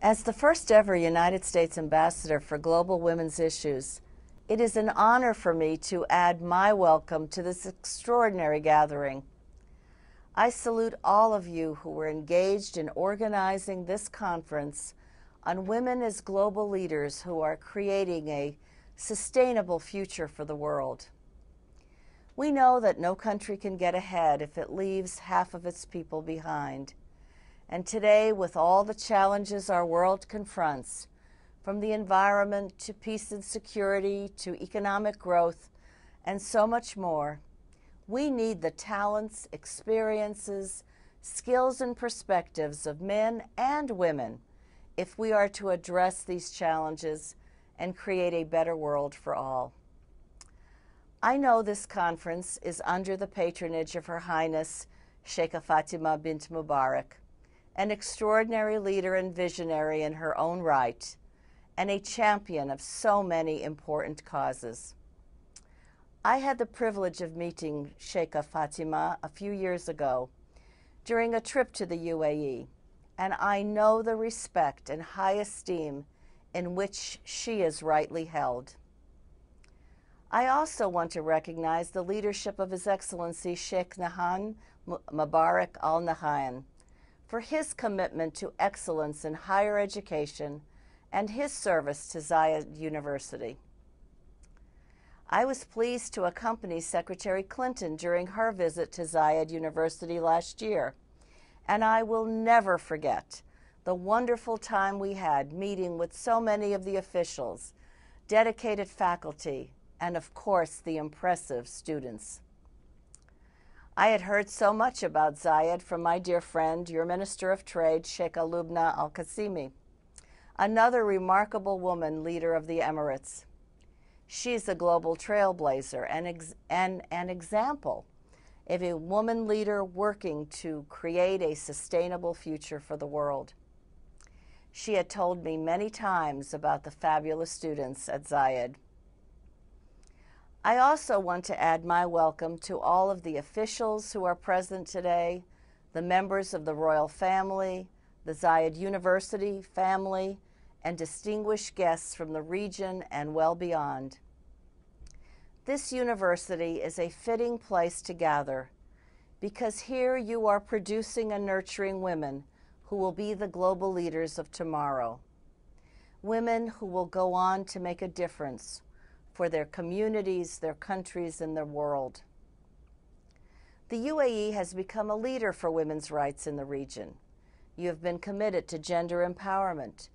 As the first ever United States Ambassador for Global Women's Issues, it is an honor for me to add my welcome to this extraordinary gathering. I salute all of you who were engaged in organizing this conference on women as global leaders who are creating a sustainable future for the world. We know that no country can get ahead if it leaves half of its people behind. And today, with all the challenges our world confronts, from the environment to peace and security to economic growth and so much more, we need the talents, experiences, skills, and perspectives of men and women if we are to address these challenges and create a better world for all. I know this conference is under the patronage of Her Highness Sheikha Fatima bint Mubarak, an extraordinary leader and visionary in her own right, and a champion of so many important causes. I had the privilege of meeting Sheikha Fatima a few years ago during a trip to the UAE, and I know the respect and high esteem in which she is rightly held. I also want to recognize the leadership of His Excellency Sheikh Nahyan Mubarak Al Nahyan for his commitment to excellence in higher education and his service to Zayed University. I was pleased to accompany Secretary Clinton during her visit to Zayed University last year, and I will never forget the wonderful time we had meeting with so many of the officials, dedicated faculty, and of course the impressive students. I had heard so much about Zayed from my dear friend, your Minister of Trade, Sheikha Lubna Al-Qasimi, another remarkable woman leader of the Emirates. She's a global trailblazer and an example of a woman leader working to create a sustainable future for the world. She had told me many times about the fabulous students at Zayed. I also want to add my welcome to all of the officials who are present today, the members of the royal family, the Zayed University family, and distinguished guests from the region and well beyond. This university is a fitting place to gather because here you are producing and nurturing women who will be the global leaders of tomorrow, women who will go on to make a difference for their communities, their countries, and their world. The UAE has become a leader for women's rights in the region. You have been committed to gender empowerment.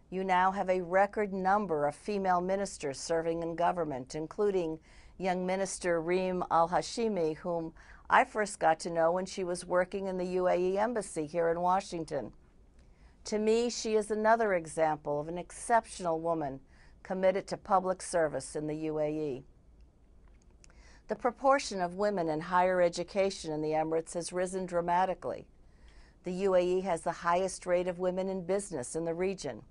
You now have a record number of female ministers serving in government, including young Minister Reem Al-Hashimi, whom I first got to know when she was working in the UAE Embassy here in Washington. To me, she is another example of an exceptional woman committed to public service in the UAE. The proportion of women in higher education in the Emirates has risen dramatically. The UAE has the highest rate of women in business in the region,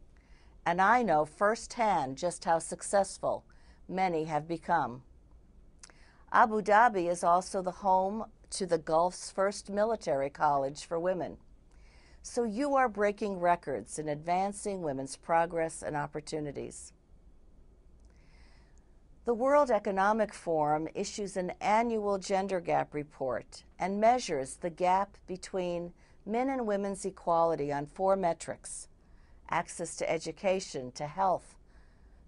and I know firsthand just how successful many have become. Abu Dhabi is also the home to the Gulf's first military college for women. So you are breaking records in advancing women's progress and opportunities. The World Economic Forum issues an annual gender gap report and measures the gap between men and women's equality on 4 metrics: access to education, to health,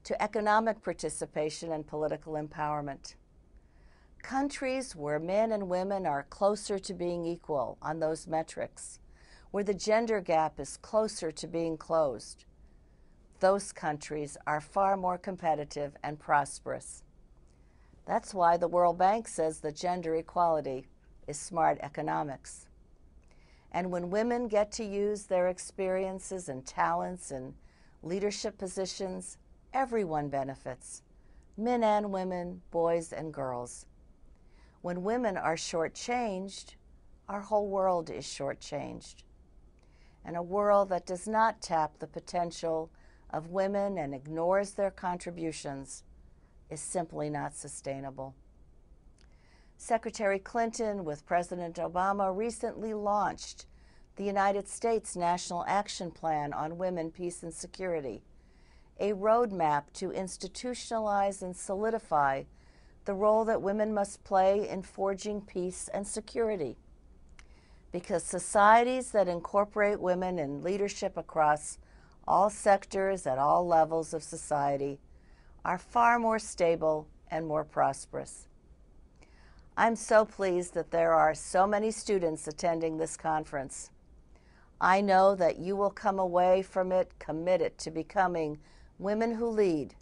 to economic participation, and political empowerment. Countries where men and women are closer to being equal on those metrics, where the gender gap is closer to being closed, those countries are far more competitive and prosperous. That's why the World Bank says that gender equality is smart economics. And when women get to use their experiences and talents in leadership positions, everyone benefits, men and women, boys and girls. When women are shortchanged, our whole world is shortchanged. And a world that does not tap the potential of women and ignores their contributions is simply not sustainable. Secretary Clinton with President Obama recently launched the United States National Action Plan on Women, Peace, and Security, a roadmap to institutionalize and solidify the role that women must play in forging peace and security. Because societies that incorporate women in leadership across all sectors at all levels of society are far more stable and more prosperous. I'm so pleased that there are so many students attending this conference. I know that you will come away from it committed to becoming women who lead,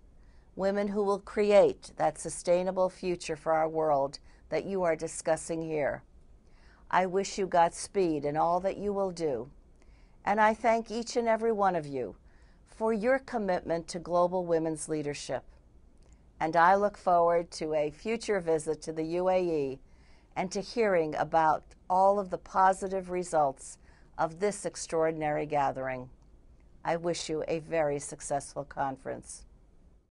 women who will create that sustainable future for our world that you are discussing here. I wish you Godspeed in all that you will do, and I thank each and every one of you for your commitment to global women's leadership. And I look forward to a future visit to the UAE and to hearing about all of the positive results of this extraordinary gathering. I wish you a very successful conference.